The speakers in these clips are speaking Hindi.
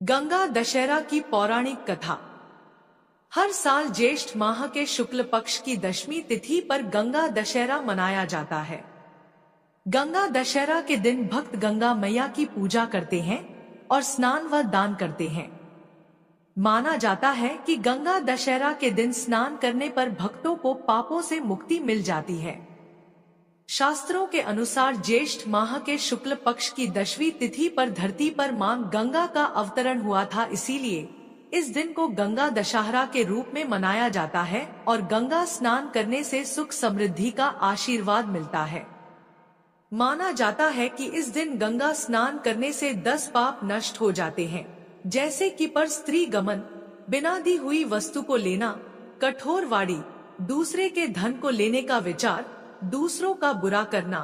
गंगा दशहरा की पौराणिक कथा। हर साल ज्येष्ठ माह के शुक्ल पक्ष की दशमी तिथि पर गंगा दशहरा मनाया जाता है। गंगा दशहरा के दिन भक्त गंगा मैया की पूजा करते हैं और स्नान व दान करते हैं। माना जाता है कि गंगा दशहरा के दिन स्नान करने पर भक्तों को पापों से मुक्ति मिल जाती है। शास्त्रों के अनुसार ज्येष्ठ माह के शुक्ल पक्ष की दशमी तिथि पर धरती पर मां गंगा का अवतरण हुआ था, इसीलिए इस दिन को गंगा दशहरा के रूप में मनाया जाता है और गंगा स्नान करने से सुख समृद्धि का आशीर्वाद मिलता है। माना जाता है कि इस दिन गंगा स्नान करने से 10 पाप नष्ट हो जाते हैं, जैसे कि पर स्त्री गमन, बिना दी हुई वस्तु को लेना, कठोर वाणी, दूसरे के धन को लेने का विचार, दूसरों का बुरा करना,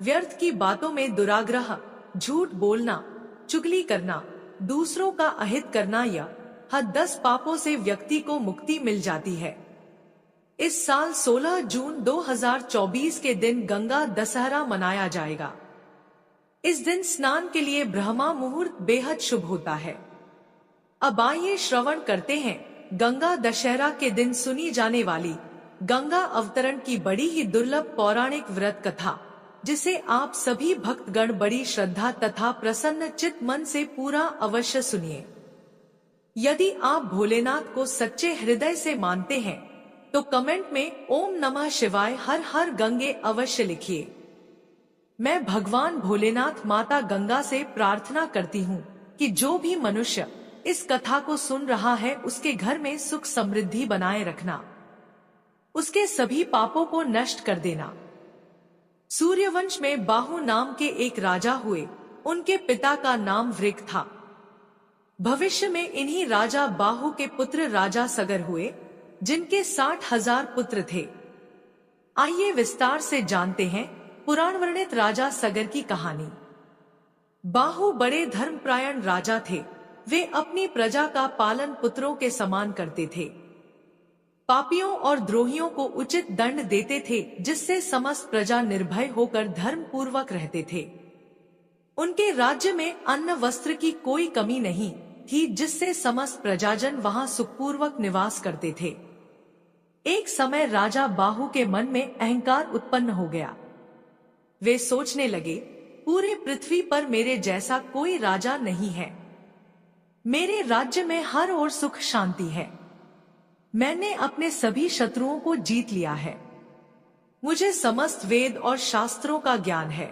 व्यर्थ की बातों में दुराग्रह, झूठ बोलना, चुगली करना, दूसरों का अहित करना, या 10 पापों से व्यक्ति को मुक्ति मिल जाती है। इस साल 16 जून 2024 के दिन गंगा दशहरा मनाया जाएगा। इस दिन स्नान के लिए ब्रह्मा मुहूर्त बेहद शुभ होता है। अब आइए श्रवण करते हैं गंगा दशहरा के दिन सुनी जाने वाली गंगा अवतरण की बड़ी ही दुर्लभ पौराणिक व्रत कथा, जिसे आप सभी भक्तगण बड़ी श्रद्धा तथा प्रसन्न चित्त मन से पूरा अवश्य सुनिए। यदि आप भोलेनाथ को सच्चे हृदय से मानते हैं तो कमेंट में ओम नमः शिवाय हर हर गंगे अवश्य लिखिए। मैं भगवान भोलेनाथ माता गंगा से प्रार्थना करती हूँ कि जो भी मनुष्य इस कथा को सुन रहा है उसके घर में सुख समृद्धि बनाए रखना, उसके सभी पापों को नष्ट कर देना। सूर्यवंश में बाहु नाम के एक राजा हुए। उनके पिता का नाम वृक था। भविष्य में इन्हीं राजा बाहु के पुत्र राजा सगर हुए, जिनके 60,000 पुत्र थे। आइए विस्तार से जानते हैं पुराण वर्णित राजा सगर की कहानी। बाहु बड़े धर्मपरायण राजा थे। वे अपनी प्रजा का पालन पुत्रों के समान करते थे। पापियों और द्रोहियों को उचित दंड देते थे, जिससे समस्त प्रजा निर्भय होकर धर्म पूर्वक रहते थे। उनके राज्य में अन्न वस्त्र की कोई कमी नहीं थी, जिससे समस्त प्रजाजन वहां सुखपूर्वक निवास करते थे। एक समय राजा बाहु के मन में अहंकार उत्पन्न हो गया। वे सोचने लगे, पूरे पृथ्वी पर मेरे जैसा कोई राजा नहीं है। मेरे राज्य में हर ओर सुख शांति है। मैंने अपने सभी शत्रुओं को जीत लिया है। मुझे समस्त वेद और शास्त्रों का ज्ञान है।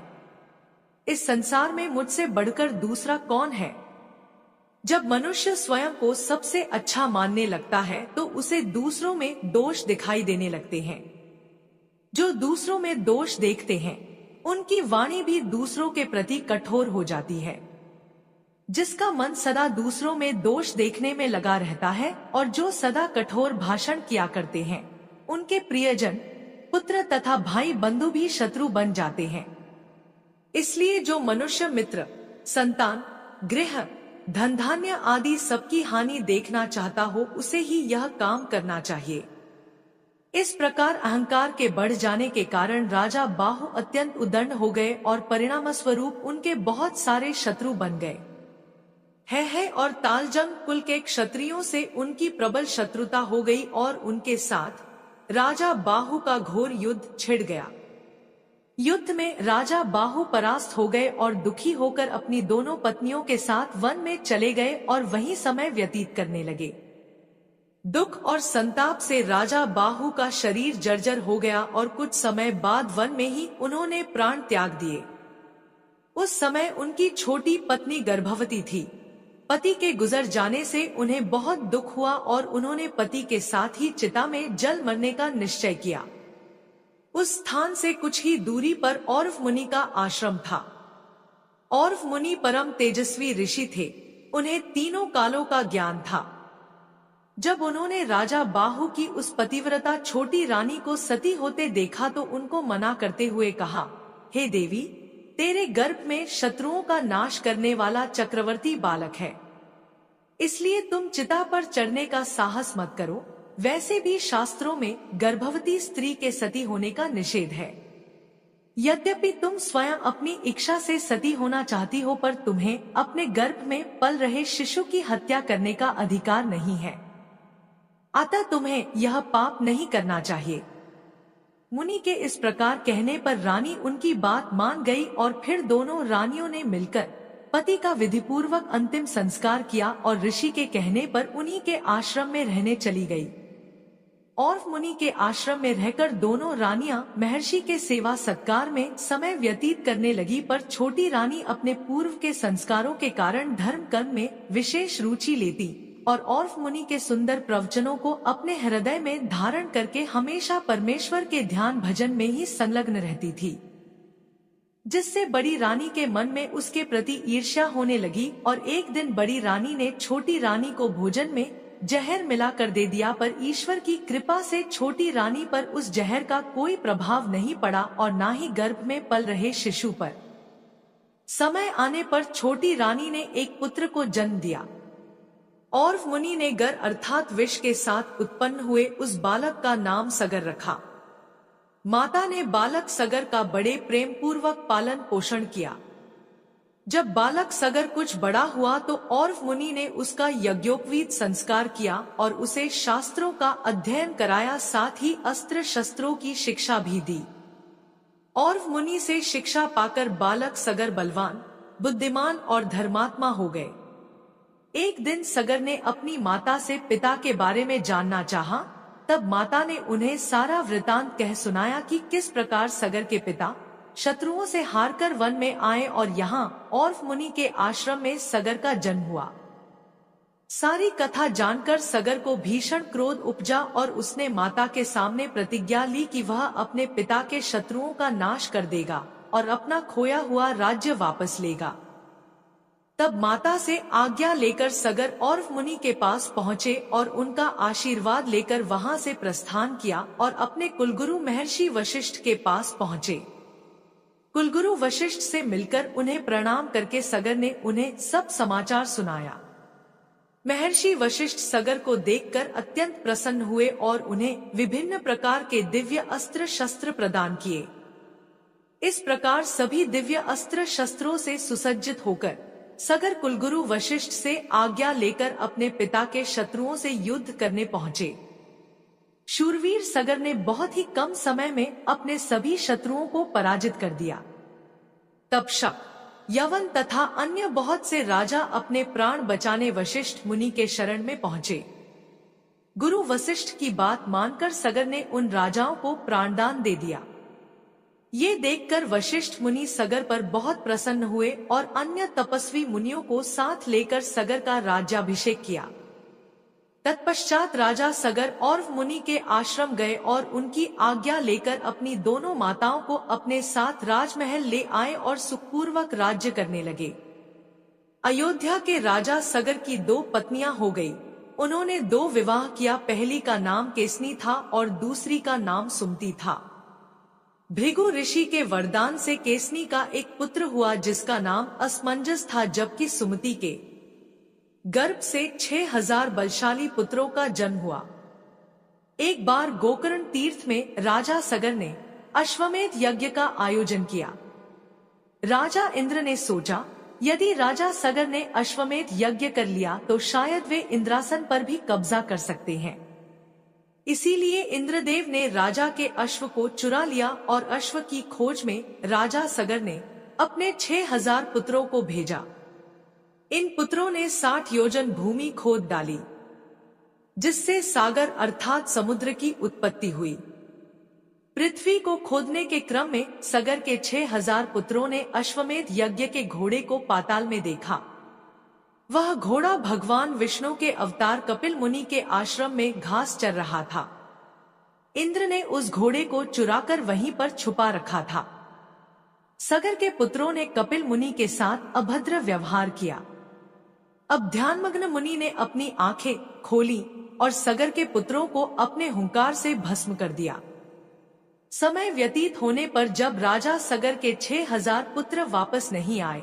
इस संसार में मुझसे बढ़कर दूसरा कौन है? जब मनुष्य स्वयं को सबसे अच्छा मानने लगता है तो उसे दूसरों में दोष दिखाई देने लगते हैं। जो दूसरों में दोष देखते हैं उनकी वाणी भी दूसरों के प्रति कठोर हो जाती है। जिसका मन सदा दूसरों में दोष देखने में लगा रहता है और जो सदा कठोर भाषण किया करते हैं, उनके प्रियजन, पुत्र तथा भाई बंधु भी शत्रु बन जाते हैं। इसलिए जो मनुष्य मित्र, संतान, गृह, धन धान्य आदि सबकी हानि देखना चाहता हो, उसे ही यह काम करना चाहिए। इस प्रकार अहंकार के बढ़ जाने के कारण राजा बाहु अत्यंत उद्दंड हो गए और परिणाम स्वरूप उनके बहुत सारे शत्रु बन गए। है और तालजंग कुल के क्षत्रियों से उनकी प्रबल शत्रुता हो गई और उनके साथ राजा बाहु का घोर युद्ध छिड़ गया। युद्ध में राजा बाहु परास्त हो गए और दुखी होकर अपनी दोनों पत्नियों के साथ वन में चले गए और वहीं समय व्यतीत करने लगे। दुख और संताप से राजा बाहु का शरीर जर्जर हो गया और कुछ समय बाद वन में ही उन्होंने प्राण त्याग दिए। उस समय उनकी छोटी पत्नी गर्भवती थी। पति के गुजर जाने से उन्हें बहुत दुख हुआ और उन्होंने पति के साथ ही चिता में जल मरने का निश्चय किया। उस स्थान से कुछ ही दूरी पर औरव मुनि का आश्रम था। औरव मुनि परम तेजस्वी ऋषि थे। उन्हें तीनों कालों का ज्ञान था। जब उन्होंने राजा बाहु की उस पतिव्रता छोटी रानी को सती होते देखा तो उनको मना करते हुए कहा, हे देवी, तेरे गर्भ में शत्रुओं का नाश करने वाला चक्रवर्ती बालक है, इसलिए तुम चिता पर चढ़ने का साहस मत करो। वैसे भी शास्त्रों में गर्भवती स्त्री के सती होने का निषेध है। यद्यपि तुम स्वयं अपनी इच्छा से सती होना चाहती हो, पर तुम्हें अपने गर्भ में पल रहे शिशु की हत्या करने का अधिकार नहीं है। अतः तुम्हें यह पाप नहीं करना चाहिए। मुनि के इस प्रकार कहने पर रानी उनकी बात मान गई और फिर दोनों रानियों ने मिलकर पति का विधिपूर्वक अंतिम संस्कार किया और ऋषि के कहने पर उन्हीं के आश्रम में रहने चली गई। और मुनि के आश्रम में रहकर दोनों रानियां महर्षि के सेवा सत्कार में समय व्यतीत करने लगी, पर छोटी रानी अपने पूर्व के संस्कारों के कारण धर्म कर्म में विशेष रुचि लेती और मुनि के सुंदर प्रवचनों को अपने हृदय में धारण करके हमेशा परमेश्वर के ध्यान भजन में ही संलग्न रहती थी, जिससे बड़ी रानी के मन में उसके प्रति ईर्ष्या होने लगी। और एक दिन बड़ी रानी ने छोटी रानी को भोजन में जहर मिला कर दे दिया, पर ईश्वर की कृपा से छोटी रानी पर उस जहर का कोई प्रभाव नहीं पड़ा और ना ही गर्भ में पल रहे शिशु पर। समय आने पर छोटी रानी ने एक पुत्र को जन्म दिया और मुनि ने गर अर्थात विष के साथ उत्पन्न हुए उस बालक का नाम सगर रखा। माता ने बालक सगर का बड़े प्रेम पूर्वक पालन पोषण किया। जब बालक सगर कुछ बड़ा हुआ तो मुनि ने उसका यज्ञोपवीत संस्कार किया और उसे शास्त्रों का अध्ययन कराया, साथ ही अस्त्र शस्त्रों की शिक्षा भी दी। और मुनि से शिक्षा पाकर बालक सगर बलवान, बुद्धिमान और धर्मात्मा हो गए। एक दिन सगर ने अपनी माता से पिता के बारे में जानना चाहा, तब माता ने उन्हें सारा वृतांत कह सुनाया कि किस प्रकार सगर के पिता शत्रुओं से हारकर वन में आए और यहाँ मुनि के आश्रम में सगर का जन्म हुआ। सारी कथा जानकर सगर को भीषण क्रोध उपजा और उसने माता के सामने प्रतिज्ञा ली कि वह अपने पिता के शत्रुओं का नाश कर देगा और अपना खोया हुआ राज्य वापस लेगा। तब माता से आज्ञा लेकर सगर मुनि के पास पहुँचे और उनका आशीर्वाद लेकर वहां से प्रस्थान किया और अपने कुलगुरु महर्षि वशिष्ठ के पास पहुँचे। कुलगुरु वशिष्ठ से मिलकर उन्हें प्रणाम करके सगर ने उन्हें सब समाचार सुनाया। महर्षि वशिष्ठ सगर को देखकर अत्यंत प्रसन्न हुए और उन्हें विभिन्न प्रकार के दिव्य अस्त्र शस्त्र प्रदान किए। इस प्रकार सभी दिव्य अस्त्र शस्त्रों से सुसज्जित होकर सगर कुलगुरु वशिष्ठ से आज्ञा लेकर अपने पिता के शत्रुओं से युद्ध करने पहुँचे। शूरवीर सगर ने बहुत ही कम समय में अपने सभी शत्रुओं को पराजित कर दिया। तब शक, यवन तथा अन्य बहुत से राजा अपने प्राण बचाने वशिष्ठ मुनि के शरण में पहुँचे। गुरु वशिष्ठ की बात मानकर सगर ने उन राजाओं को प्राणदान दे दिया। ये देखकर वशिष्ठ मुनि सगर पर बहुत प्रसन्न हुए और अन्य तपस्वी मुनियों को साथ लेकर सगर का राज्याभिषेक किया। तत्पश्चात राजा सगर मुनि के आश्रम गए और उनकी आज्ञा लेकर अपनी दोनों माताओं को अपने साथ राजमहल ले आए और सुखपूर्वक राज्य करने लगे। अयोध्या के राजा सगर की 2 पत्नियां हो गई। उन्होंने 2 विवाह किया। पहली का नाम केसनी था और दूसरी का नाम सुमति था। भृगु ऋषि के वरदान से केसनी का एक पुत्र हुआ जिसका नाम असमंजस था, जबकि सुमति के गर्भ से 6000 बलशाली पुत्रों का जन्म हुआ। एक बार गोकर्ण तीर्थ में राजा सगर ने अश्वमेध यज्ञ का आयोजन किया। राजा इंद्र ने सोचा, यदि राजा सगर ने अश्वमेध यज्ञ कर लिया तो शायद वे इंद्रासन पर भी कब्जा कर सकते हैं। इसीलिए इंद्रदेव ने राजा के अश्व को चुरा लिया और अश्व की खोज में राजा सगर ने अपने 6000 पुत्रों को भेजा। इन पुत्रों ने 60 योजन भूमि खोद डाली, जिससे सागर अर्थात समुद्र की उत्पत्ति हुई। पृथ्वी को खोदने के क्रम में सगर के 6000 पुत्रों ने अश्वमेध यज्ञ के घोड़े को पाताल में देखा। वह घोड़ा भगवान विष्णु के अवतार कपिल मुनि के आश्रम में घास चर रहा था। इंद्र ने उस घोड़े को चुराकर वहीं पर छुपा रखा था। सगर के पुत्रों ने कपिल मुनि के साथ अभद्र व्यवहार किया। अब ध्यानमग्न मुनि ने अपनी आंखें खोली और सगर के पुत्रों को अपने हुंकार से भस्म कर दिया। समय व्यतीत होने पर जब राजा सगर के 6000 पुत्र वापस नहीं आए,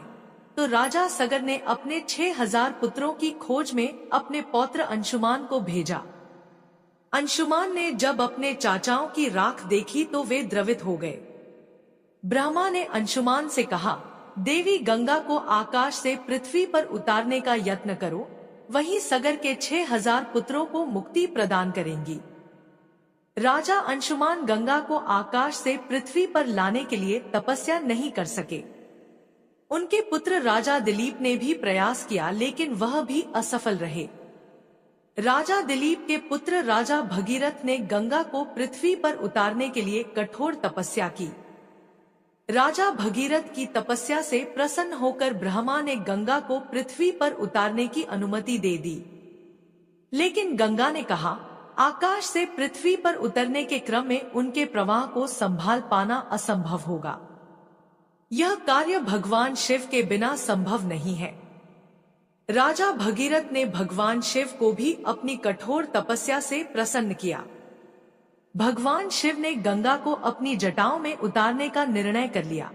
तो राजा सगर ने अपने 6000 पुत्रों की खोज में अपने पौत्र अंशुमान को भेजा। अंशुमान ने जब अपने चाचाओं की राख देखी तो वे द्रवित हो गए। ब्रह्मा ने अंशुमान से कहा, देवी गंगा को आकाश से पृथ्वी पर उतारने का यत्न करो, वही सगर के 6000 पुत्रों को मुक्ति प्रदान करेंगी। राजा अंशुमान गंगा को आकाश से पृथ्वी पर लाने के लिए तपस्या नहीं कर सके। उनके पुत्र राजा दिलीप ने भी प्रयास किया, लेकिन वह भी असफल रहे। राजा दिलीप के पुत्र राजा भगीरथ ने गंगा को पृथ्वी पर उतारने के लिए कठोर तपस्या की। राजा भगीरथ की तपस्या से प्रसन्न होकर ब्रह्मा ने गंगा को पृथ्वी पर उतारने की अनुमति दे दी। लेकिन गंगा ने कहा, आकाश से पृथ्वी पर उतरने के क्रम में उनके प्रवाह को संभाल पाना असंभव होगा। यह कार्य भगवान शिव के बिना संभव नहीं है। राजा भगीरथ ने भगवान शिव को भी अपनी कठोर तपस्या से प्रसन्न किया। भगवान शिव ने गंगा को अपनी जटाओं में उतारने का निर्णय कर लिया।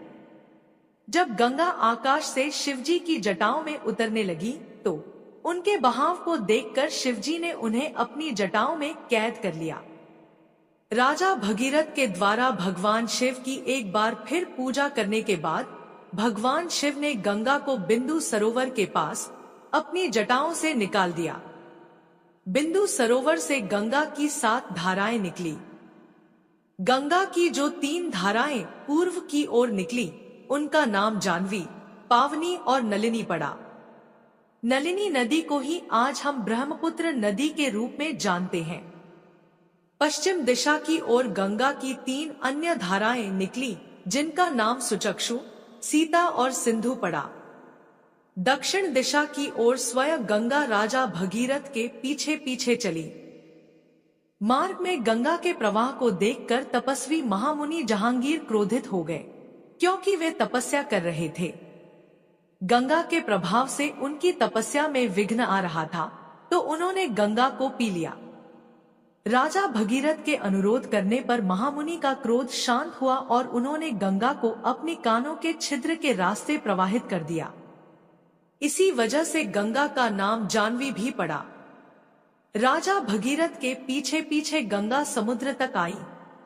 जब गंगा आकाश से शिवजी की जटाओं में उतरने लगी तो उनके बहाव को देखकर शिवजी ने उन्हें अपनी जटाओं में कैद कर लिया। राजा भगीरथ के द्वारा भगवान शिव की एक बार फिर पूजा करने के बाद भगवान शिव ने गंगा को बिंदु सरोवर के पास अपनी जटाओं से निकाल दिया। बिंदु सरोवर से गंगा की 7 धाराएं निकली। गंगा की जो 3 धाराएं पूर्व की ओर निकली, उनका नाम जानवी, पावनी और नलिनी पड़ा। नलिनी नदी को ही आज हम ब्रह्मपुत्र नदी के रूप में जानते हैं। पश्चिम दिशा की ओर गंगा की 3 अन्य धाराएं निकली, जिनका नाम सुचक्षु, सीता और सिंधु पड़ा। दक्षिण दिशा की ओर स्वयं गंगा राजा भगीरथ के पीछे पीछे चली। मार्ग में गंगा के प्रवाह को देखकर तपस्वी महामुनि जहांगीर क्रोधित हो गए, क्योंकि वे तपस्या कर रहे थे। गंगा के प्रभाव से उनकी तपस्या में विघ्न आ रहा था, तो उन्होंने गंगा को पी लिया। राजा भगीरथ के अनुरोध करने पर महामुनि का क्रोध शांत हुआ और उन्होंने गंगा को अपनी कानों के छिद्र के रास्ते प्रवाहित कर दिया। इसी वजह से गंगा का नाम जानवी भी पड़ा। राजा भगीरथ के पीछे पीछे गंगा समुद्र तक आई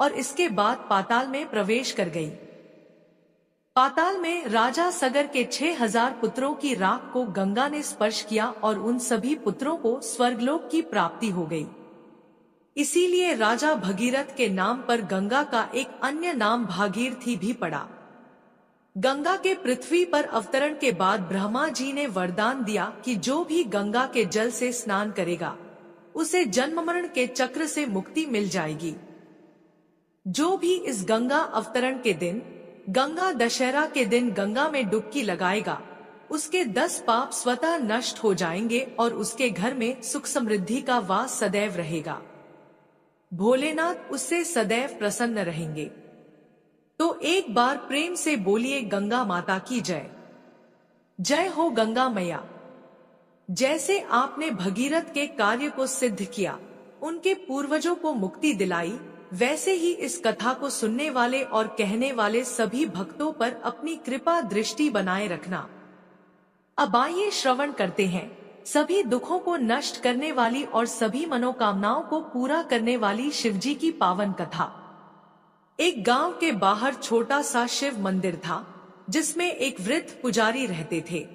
और इसके बाद पाताल में प्रवेश कर गई। पाताल में राजा सगर के 6000 पुत्रों की राख को गंगा ने स्पर्श किया और उन सभी पुत्रों को स्वर्गलोक की प्राप्ति हो गई। इसीलिए राजा भगीरथ के नाम पर गंगा का एक अन्य नाम भागीरथी भी पड़ा। गंगा के पृथ्वी पर अवतरण के बाद ब्रह्मा जी ने वरदान दिया कि जो भी गंगा के जल से स्नान करेगा, उसे जन्म मरण के चक्र से मुक्ति मिल जाएगी। जो भी इस गंगा अवतरण के दिन, गंगा दशहरा के दिन गंगा में डुबकी लगाएगा, उसके 10 पाप स्वतः नष्ट हो जाएंगे और उसके घर में सुख समृद्धि का वास सदैव रहेगा। भोलेनाथ उससे सदैव प्रसन्न रहेंगे। तो एक बार प्रेम से बोलिए, गंगा माता की जय। जय हो गंगा मैया। जैसे आपने भगीरथ के कार्य को सिद्ध किया, उनके पूर्वजों को मुक्ति दिलाई, वैसे ही इस कथा को सुनने वाले और कहने वाले सभी भक्तों पर अपनी कृपा दृष्टि बनाए रखना। अब आइए श्रवण करते हैं सभी दुखों को नष्ट करने वाली और सभी मनोकामनाओं को पूरा करने वाली शिवजी की पावन कथा। एक गांव के बाहर छोटा सा शिव मंदिर था, जिसमें एक वृद्ध पुजारी रहते थे।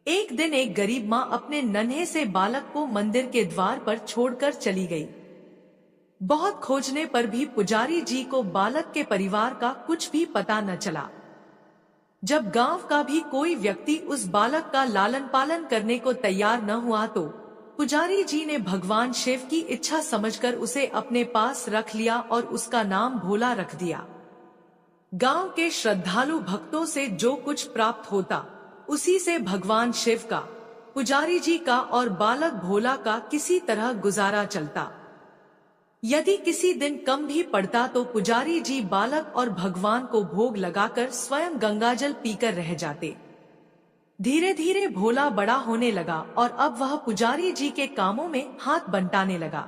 एक दिन एक गरीब माँ अपने नन्हे से बालक को मंदिर के द्वार पर छोड़कर चली गई। बहुत खोजने पर भी पुजारी जी को बालक के परिवार का कुछ भी पता न चला। जब गांव का भी कोई व्यक्ति उस बालक का लालन पालन करने को तैयार न हुआ, तो पुजारी जी ने भगवान शिव की इच्छा समझकर उसे अपने पास रख लिया और उसका नाम भोला रख दिया। गांव के श्रद्धालु भक्तों से जो कुछ प्राप्त होता, उसी से भगवान शिव का, पुजारी जी का और बालक भोला का किसी तरह गुजारा चलता। यदि किसी दिन कम भी पड़ता तो पुजारी जी बालक और भगवान को भोग लगाकर स्वयं गंगाजल पीकर रह जाते। धीरे धीरे भोला बड़ा होने लगा और अब वह पुजारी जी के कामों में हाथ बंटाने लगा।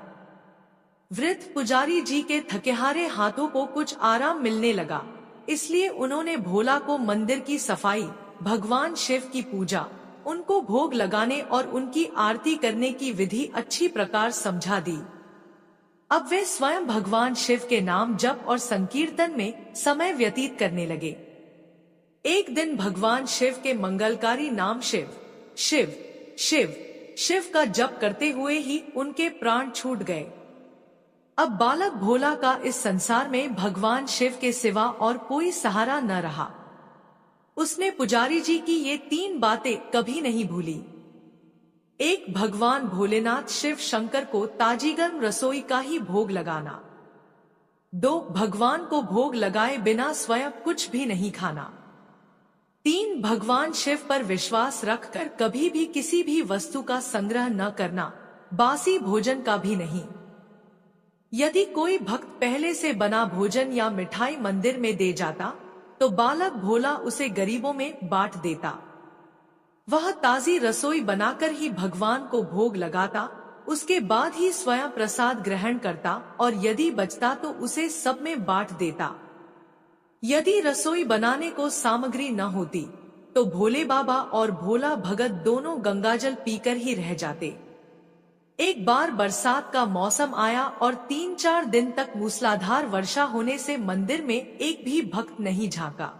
वृद्ध पुजारी जी के थकेहारे हाथों को कुछ आराम मिलने लगा, इसलिए उन्होंने भोला को मंदिर की सफाई, भगवान शिव की पूजा, उनको भोग लगाने और उनकी आरती करने की विधि अच्छी प्रकार समझा दी। अब वे स्वयं भगवान शिव के नाम जप और संकीर्तन में समय व्यतीत करने लगे। एक दिन भगवान शिव के मंगलकारी नाम शिव शिव शिव शिव का जप करते हुए ही उनके प्राण छूट गए। अब बालक भोला का इस संसार में भगवान शिव के सिवा और कोई सहारा न रहा। उसने पुजारी जी की ये 3 बातें कभी नहीं भूली। 1. भगवान भोलेनाथ शिव शंकर को ताजी गर्म रसोई का ही भोग लगाना। 2. भगवान को भोग लगाए बिना स्वयं कुछ भी नहीं खाना। 3. भगवान शिव पर विश्वास रखकर कभी भी किसी भी वस्तु का संग्रह न करना, बासी भोजन का भी नहीं। यदि कोई भक्त पहले से बना भोजन या मिठाई मंदिर में दे जाता तो बालक भोला उसे गरीबों में बांट देता। वह ताजी रसोई बनाकर ही भगवान को भोग लगाता, उसके बाद ही स्वयं प्रसाद ग्रहण करता और यदि बचता तो उसे सब में बांट देता। यदि रसोई बनाने को सामग्री न होती तो भोले बाबा और भोला भगत दोनों गंगाजल पीकर ही रह जाते। एक बार बरसात का मौसम आया और 3-4 दिन तक मूसलाधार वर्षा होने से मंदिर में एक भी भक्त नहीं झांका।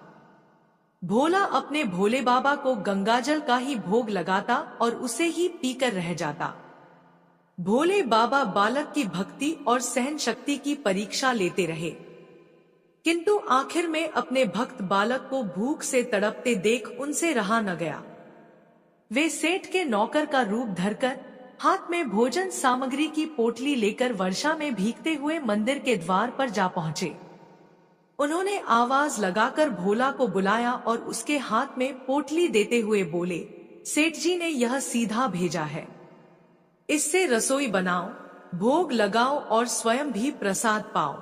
भोला अपने भोले बाबा को गंगाजल का ही भोग लगाता और उसे ही पीकर रह जाता। भोले बाबा बालक की भक्ति और सहन शक्ति की परीक्षा लेते रहे, किंतु आखिर में अपने भक्त बालक को भूख से तड़पते देख उनसे रहा न गया। वे सेठ के नौकर का रूप धरकर हाथ में भोजन सामग्री की पोटली लेकर वर्षा में भीगते हुए मंदिर के द्वार पर जा पहुंचे। उन्होंने आवाज लगाकर भोला को बुलाया और उसके हाथ में पोटली देते हुए बोले, सेठ जी ने यह सीधा भेजा है, इससे रसोई बनाओ, भोग लगाओ और स्वयं भी प्रसाद पाओ।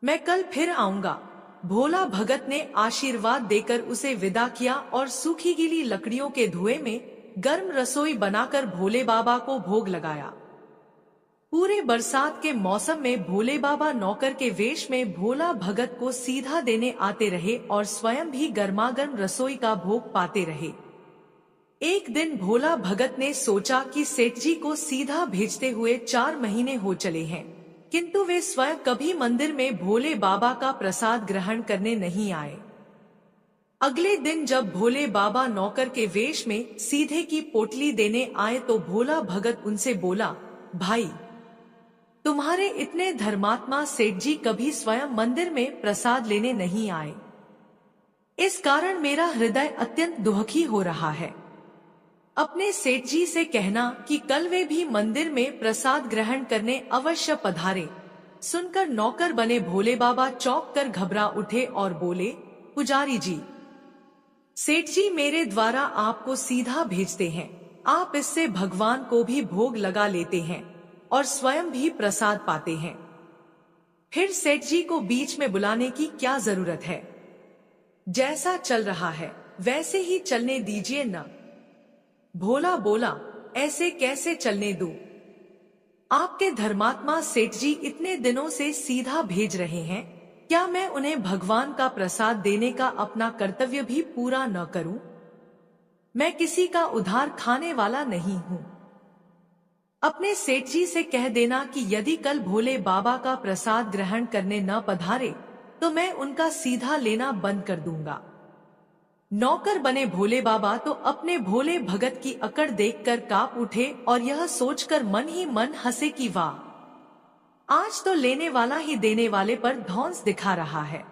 मैं कल फिर आऊंगा। भोला भगत ने आशीर्वाद देकर उसे विदा किया और सूखी गीली लकड़ियों के धुएं में गर्म रसोई बनाकर भोले बाबा को भोग लगाया। पूरे बरसात के मौसम में भोले बाबा नौकर के वेश में भोला भगत को सीधा देने आते रहे और स्वयं भी गर्मागर्म रसोई का भोग पाते रहे। एक दिन भोला भगत ने सोचा कि सेठ जी को सीधा भेजते हुए 4 महीने हो चले हैं, किंतु वे स्वयं कभी मंदिर में भोले बाबा का प्रसाद ग्रहण करने नहीं आए। अगले दिन जब भोले बाबा नौकर के वेश में सीधे की पोटली देने आए तो भोला भगत उनसे बोला, भाई, तुम्हारे इतने धर्मात्मा सेठ जी कभी स्वयं मंदिर में प्रसाद लेने नहीं आए। इस कारण मेरा हृदय अत्यंत दुखी हो रहा है। अपने सेठ जी से कहना कि कल वे भी मंदिर में प्रसाद ग्रहण करने अवश्य पधारे। सुनकर नौकर बने भोले बाबा चौंक कर घबरा उठे और बोले, पुजारी जी, सेठ जी मेरे द्वारा आपको सीधा भेजते हैं, आप इससे भगवान को भी भोग लगा लेते हैं और स्वयं भी प्रसाद पाते हैं, फिर सेठ जी को बीच में बुलाने की क्या जरूरत है? जैसा चल रहा है वैसे ही चलने दीजिए न। भोला बोला, ऐसे कैसे चलने दूं? आपके धर्मात्मा सेठ जी इतने दिनों से सीधा भेज रहे हैं, क्या मैं उन्हें भगवान का प्रसाद देने का अपना कर्तव्य भी पूरा न करूं? मैं किसी का उधार खाने वाला नहीं हूं। अपने सेठ जी से कह देना कि यदि कल भोले बाबा का प्रसाद ग्रहण करने न पधारे तो मैं उनका सीधा लेना बंद कर दूंगा। नौकर बने भोले बाबा तो अपने भोले भगत की अकड़ देखकर कांप उठे और यह सोचकर मन ही मन हंसे कि वाह, आज तो लेने वाला ही देने वाले पर धौंस दिखा रहा है।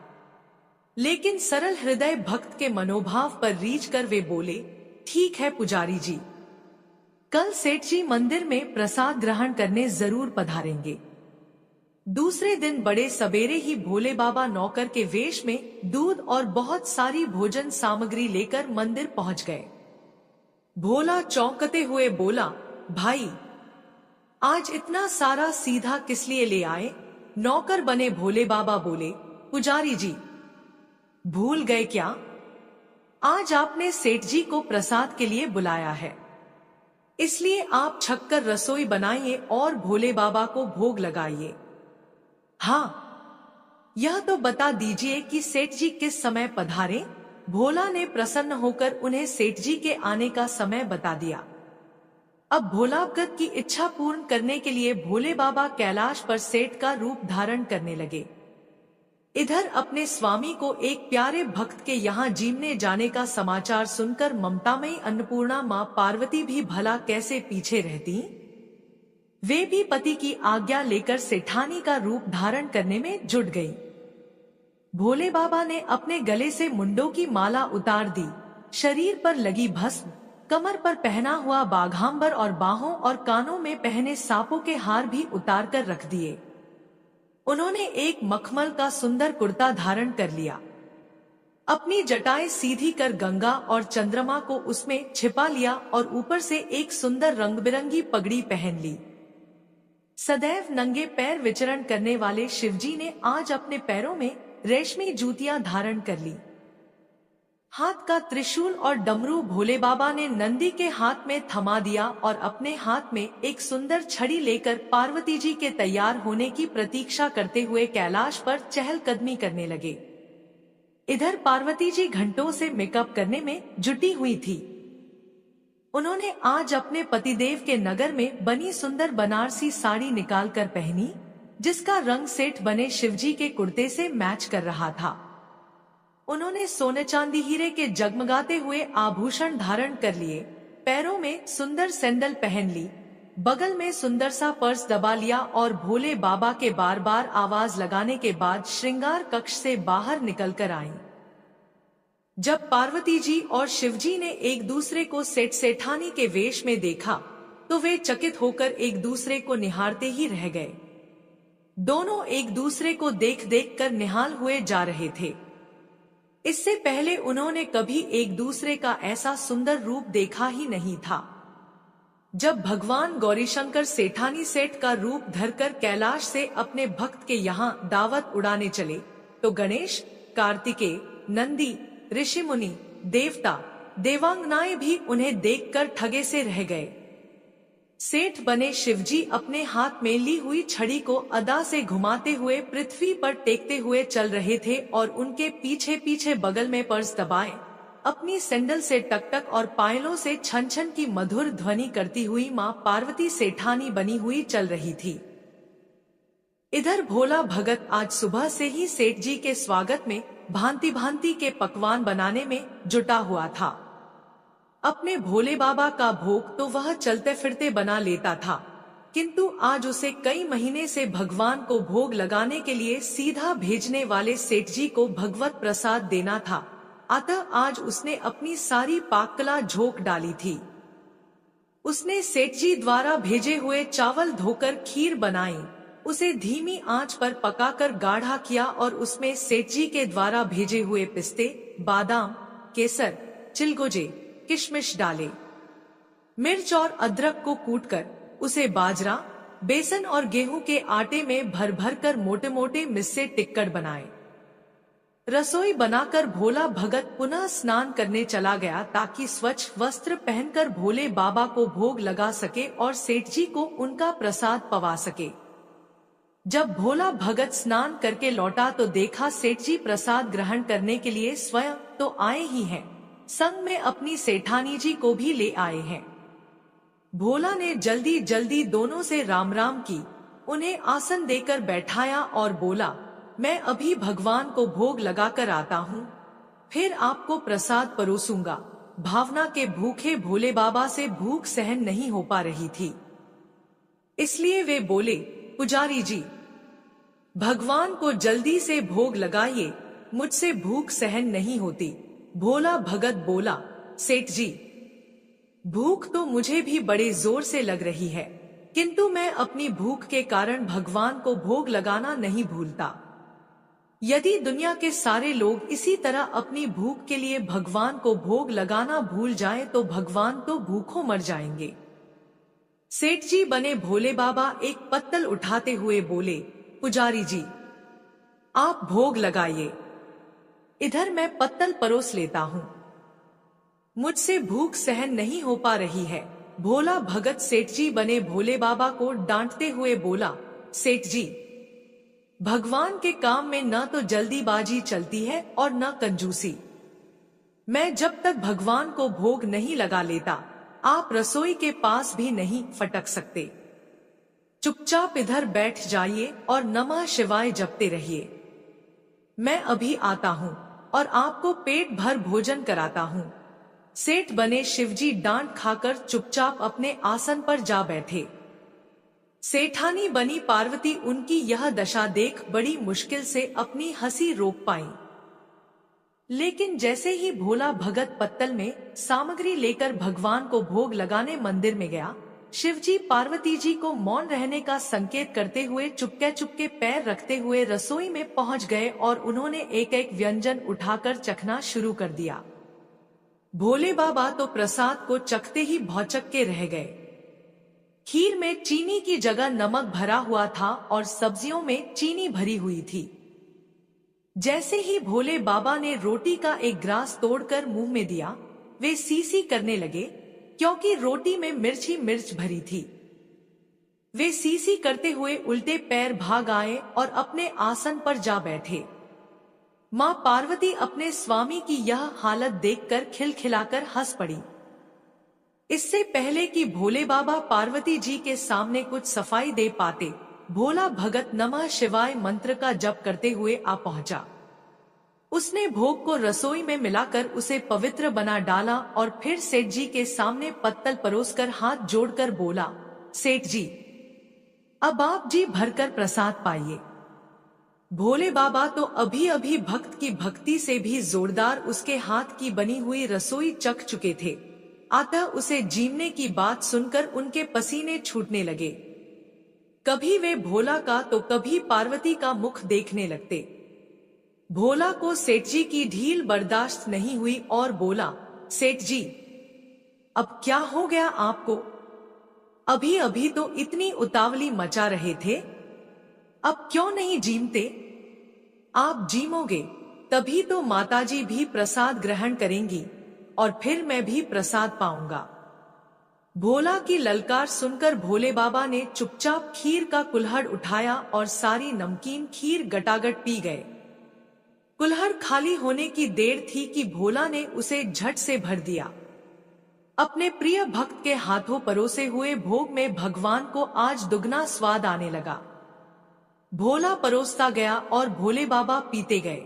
लेकिन सरल हृदय भक्त के मनोभाव पर रीझ कर वे बोले, ठीक है पुजारी जी, कल सेठ जी मंदिर में प्रसाद ग्रहण करने जरूर पधारेंगे। दूसरे दिन बड़े सवेरे ही भोले बाबा नौकर के वेश में दूध और बहुत सारी भोजन सामग्री लेकर मंदिर पहुंच गए। भोला चौंकते हुए बोला, भाई, आज इतना सारा सीधा किस लिए ले आए? नौकर बने भोले बाबा बोले, पुजारी जी, भूल गए क्या? आज आपने सेठ जी को प्रसाद के लिए बुलाया है, इसलिए आप छक्कर रसोई बनाइए और भोले बाबा को भोग लगाइए। हाँ, यह तो बता दीजिए कि सेठ जी किस समय पधारे? भोला ने प्रसन्न होकर उन्हें सेठ जी के आने का समय बता दिया। अब भोला भगत की इच्छा पूर्ण करने के लिए भोले बाबा कैलाश पर सेठ का रूप धारण करने लगे। इधर अपने स्वामी को एक प्यारे भक्त के यहाँ जीवने जाने का समाचार सुनकर ममतामयी अन्नपूर्णा माँ पार्वती भी भला कैसे पीछे रहती। वे भी पति की आज्ञा लेकर सेठानी का रूप धारण करने में जुट गई। भोले बाबा ने अपने गले से मुंडों की माला उतार दी, शरीर पर लगी भस्म, कमर पर पहना हुआ बाघांबर और बाहों और कानों में पहने सांपों के हार भी उतार कर रख दिए। उन्होंने एक मखमल का सुंदर कुर्ता धारण कर लिया। अपनी जटाएं सीधी कर गंगा और चंद्रमा को उसमें छिपा लिया और ऊपर से एक सुंदर रंग बिरंगी पगड़ी पहन ली। सदैव नंगे पैर विचरण करने वाले शिवजी ने आज अपने पैरों में रेशमी जूतियां धारण कर ली। हाथ का त्रिशूल और डमरू भोले बाबा ने नंदी के हाथ में थमा दिया और अपने हाथ में एक सुंदर छड़ी लेकर पार्वती जी के तैयार होने की प्रतीक्षा करते हुए कैलाश पर चहलकदमी करने लगे। इधर पार्वती जी घंटों से मेकअप करने में जुटी हुई थी। उन्होंने आज अपने पतिदेव के नगर में बनी सुंदर बनारसी साड़ी निकालकर पहनी, जिसका रंग सेठ बने शिवजी के कुर्ते से मैच कर रहा था। उन्होंने सोने चांदी हीरे के जगमगाते हुए आभूषण धारण कर लिए, पैरों में सुंदर सैंडल पहन ली, बगल में सुंदर सा पर्स दबा लिया और भोले बाबा के बार बार आवाज लगाने के बाद श्रृंगार कक्ष से बाहर निकलकर आईं। जब पार्वती जी और शिवजी ने एक दूसरे को सेठ सेठानी के वेश में देखा तो वे चकित होकर एक दूसरे को निहारते ही रह गए। दोनों एक दूसरे को देख देख कर निहाल हुए जा रहे थे। इससे पहले उन्होंने कभी एक दूसरे का ऐसा सुंदर रूप देखा ही नहीं था। जब भगवान गौरीशंकर सेठानी सेठ का रूप धरकर कैलाश से अपने भक्त के यहाँ दावत उड़ाने चले तो गणेश, कार्तिकेय, नंदी, ऋषि मुनि, देवता, देवांगनाएं भी उन्हें देखकर ठगे से रह गए। सेठ बने शिवजी अपने हाथ में ली हुई छड़ी को अदा से घुमाते हुए पृथ्वी पर टेकते हुए चल रहे थे और उनके पीछे पीछे बगल में पर्स दबाए अपनी सैंडल से टकटक और पायलों से छन छन की मधुर ध्वनि करती हुई माँ पार्वती सेठानी बनी हुई चल रही थी। इधर भोला भगत आज सुबह से ही सेठ जी के स्वागत में भांति भांति के पकवान बनाने में जुटा हुआ था। अपने भोले बाबा का भोग तो वह चलते फिरते बना लेता था, किंतु आज उसे कई महीने से भगवान को भोग लगाने के लिए सीधा भेजने वाले सेठ जी को भगवत प्रसाद देना था। अतः आज उसने अपनी सारी पाककला झोंक डाली थी। उसने सेठ जी द्वारा भेजे हुए चावल धोकर खीर बनाई, उसे धीमी आंच पर पकाकर गाढ़ा किया और उसमें सेठ जी के द्वारा भेजे हुए पिस्ते, बादाम, केसर, चिलगोजे, किशमिश डाले। मिर्च और अदरक को कूटकर उसे बाजरा, बेसन और गेहूं के आटे में भर भर कर मोटे मोटे मिस्से टिक्कड़ बनाए। रसोई बनाकर भोला भगत पुनः स्नान करने चला गया ताकि स्वच्छ वस्त्र पहनकर भोले बाबा को भोग लगा सके और सेठ जी को उनका प्रसाद पवा सके। जब भोला भगत स्नान करके लौटा तो देखा सेठ जी प्रसाद ग्रहण करने के लिए स्वयं तो आए ही हैं, संग में अपनी सेठानी जी को भी ले आए हैं। भोला ने जल्दी जल्दी दोनों से राम राम की, उन्हें आसन देकर बैठाया और बोला, मैं अभी भगवान को भोग लगाकर आता हूँ, फिर आपको प्रसाद परोसूंगा। भावना के भूखे भोले बाबा से भूख सहन नहीं हो पा रही थी, इसलिए वे बोले, पुजारी जी, भगवान को जल्दी से भोग लगाइए, मुझसे भूख सहन नहीं होती। भोला भगत बोला, सेठ जी, भूख तो मुझे भी बड़े जोर से लग रही है, किंतु मैं अपनी भूख के कारण भगवान को भोग लगाना नहीं भूलता। यदि दुनिया के सारे लोग इसी तरह अपनी भूख के लिए भगवान को भोग लगाना भूल जाएं तो भगवान तो भूखों मर जाएंगे। सेठ जी बने भोले बाबा एक पत्तल उठाते हुए बोले, पुजारी जी, आप भोग लगाइए, इधर मैं पत्तल परोस लेता हूँ, मुझसे भूख सहन नहीं हो पा रही है। भोला भगत सेठ जी बने भोले बाबा को डांटते हुए बोला, सेठ जी, भगवान के काम में न तो जल्दीबाजी चलती है और न कंजूसी। मैं जब तक भगवान को भोग नहीं लगा लेता आप रसोई के पास भी नहीं फटक सकते। चुपचाप इधर बैठ जाइए और नमः शिवाय जपते रहिए। मैं अभी आता हूँ और आपको पेट भर भोजन कराता हूँ। सेठ बने शिवजी डांट खाकर चुपचाप अपने आसन पर जा बैठे। सेठानी बनी पार्वती उनकी यह दशा देख बड़ी मुश्किल से अपनी हंसी रोक पाई। लेकिन जैसे ही भोला भगत पत्तल में सामग्री लेकर भगवान को भोग लगाने मंदिर में गया, शिवजी पार्वती जी को मौन रहने का संकेत करते हुए चुपके चुपके पैर रखते हुए रसोई में पहुंच गए और उन्होंने एक एक व्यंजन उठाकर चखना शुरू कर दिया। भोले बाबा तो प्रसाद को चखते ही भौचक के रह गए। खीर में चीनी की जगह नमक भरा हुआ था और सब्जियों में चीनी भरी हुई थी। जैसे ही भोले बाबा ने रोटी का एक ग्रास तोड़कर मुंह में दिया, वे सी करने लगे, क्योंकि रोटी में मिर्च ही मिर्च भरी थी। वे सी करते हुए उल्टे पैर भाग आए और अपने आसन पर जा बैठे। मां पार्वती अपने स्वामी की यह हालत देखकर खिलखिलाकर हंस पड़ी। इससे पहले कि भोले बाबा पार्वती जी के सामने कुछ सफाई दे पाते, भोला भगत नमः शिवाय मंत्र का जप करते हुए आ पहुंचा। उसने भोग को रसोई में मिलाकर उसे पवित्र बना डाला और फिर सेठ जी के सामने पत्तल परोसकर हाथ जोड़कर बोला, सेठ जी, अब आप जी भरकर प्रसाद पाइए। भोले बाबा तो अभी अभी भक्त की भक्ति से भी जोरदार उसके हाथ की बनी हुई रसोई चख चुके थे, अतः उसे जीमने की बात सुनकर उनके पसीने छूटने लगे। कभी वे भोला का तो कभी पार्वती का मुख देखने लगते। भोला को सेठ जी की ढील बर्दाश्त नहीं हुई और बोला, सेठ जी, अब क्या हो गया आपको? अभी अभी तो इतनी उतावली मचा रहे थे, अब क्यों नहीं जीमते? आप जीमोगे तभी तो माताजी भी प्रसाद ग्रहण करेंगी और फिर मैं भी प्रसाद पाऊंगा। भोला की ललकार सुनकर भोले बाबा ने चुपचाप खीर का कुल्हड़ उठाया और सारी नमकीन खीर गटागट पी गए। कुल्हड़ खाली होने की देर थी कि भोला ने उसे झट से भर दिया। अपने प्रिय भक्त के हाथों परोसे हुए भोग में भगवान को आज दुगना स्वाद आने लगा। भोला परोसता गया और भोले बाबा पीते गए।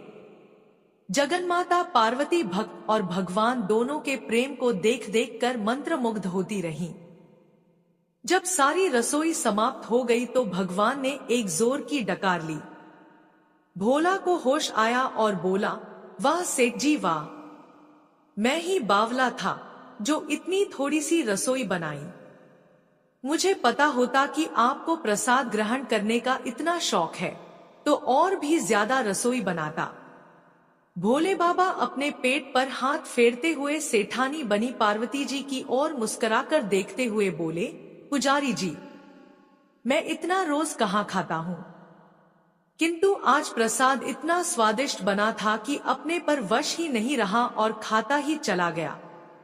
जगन्माता पार्वती भक्त और भगवान दोनों के प्रेम को देख देख कर मंत्रमुग्ध होती रहीं। जब सारी रसोई समाप्त हो गई तो भगवान ने एक जोर की डकार ली। भोला को होश आया और बोला, वाह सेठ जी वाह, मैं ही बावला था जो इतनी थोड़ी सी रसोई बनाई। मुझे पता होता कि आपको प्रसाद ग्रहण करने का इतना शौक है तो और भी ज्यादा रसोई बनाता। भोले बाबा अपने पेट पर हाथ फेरते हुए सेठानी बनी पार्वती जी की ओर मुस्कुराकर देखते हुए बोले, पुजारी जी, मैं इतना रोज कहाँ खाता हूँ, किंतु आज प्रसाद इतना स्वादिष्ट बना था कि अपने पर वश ही नहीं रहा और खाता ही चला गया।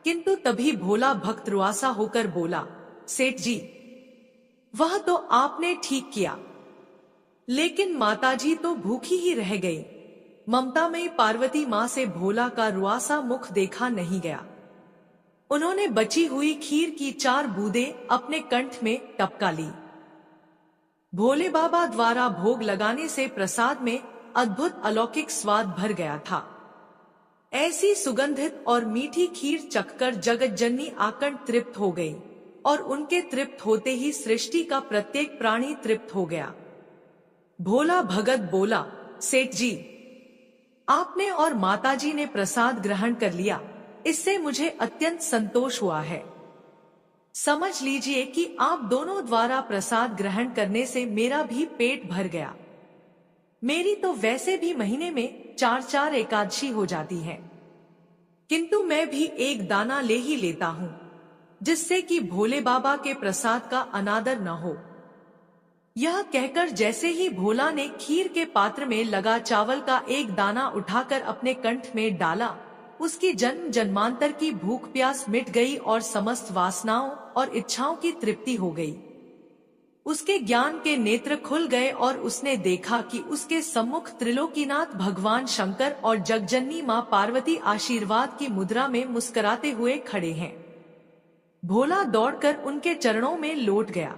किंतु तभी भोला भक्त रुआसा होकर बोला, सेठ जी, वह तो आपने ठीक किया, लेकिन माताजी तो भूखी ही रह गई। ममता में पार्वती माँ से भोला का रुआसा मुख देखा नहीं गया। उन्होंने बची हुई खीर की 4 बूंदें अपने कंठ में टपका ली। भोले बाबा द्वारा भोग लगाने से प्रसाद में अद्भुत अलौकिक स्वाद भर गया था। ऐसी सुगंधित और मीठी खीर चखकर जगत जननी आकंठ तृप्त हो गई और उनके तृप्त होते ही सृष्टि का प्रत्येक प्राणी तृप्त हो गया। भोला भगत बोला, सेठ जी, आपने और माताजी ने प्रसाद ग्रहण कर लिया, इससे मुझे अत्यंत संतोष हुआ है। समझ लीजिए कि आप दोनों द्वारा प्रसाद ग्रहण करने से मेरा भी पेट भर गया। मेरी तो वैसे भी महीने में 4-4 एकादशी हो जाती है, किंतु मैं भी एक दाना ले ही लेता हूँ, जिससे कि भोले बाबा के प्रसाद का अनादर न हो। यह कहकर जैसे ही भोला ने खीर के पात्र में लगा चावल का एक दाना उठाकर अपने कंठ में डाला, उसकी जन्म जन्मांतर की भूख प्यास मिट गई और समस्त वासनाओं और इच्छाओं की तृप्ति हो गई। उसके ज्ञान के नेत्र खुल गए और उसने देखा कि उसके सम्मुख त्रिलोकीनाथ भगवान शंकर और जगजननी मां पार्वती आशीर्वाद की मुद्रा में मुस्कुराते हुए खड़े हैं। भोला दौड़कर उनके चरणों में लौट गया,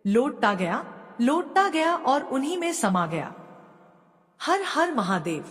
लौटता गया और उन्हीं में समा गया। हर हर महादेव।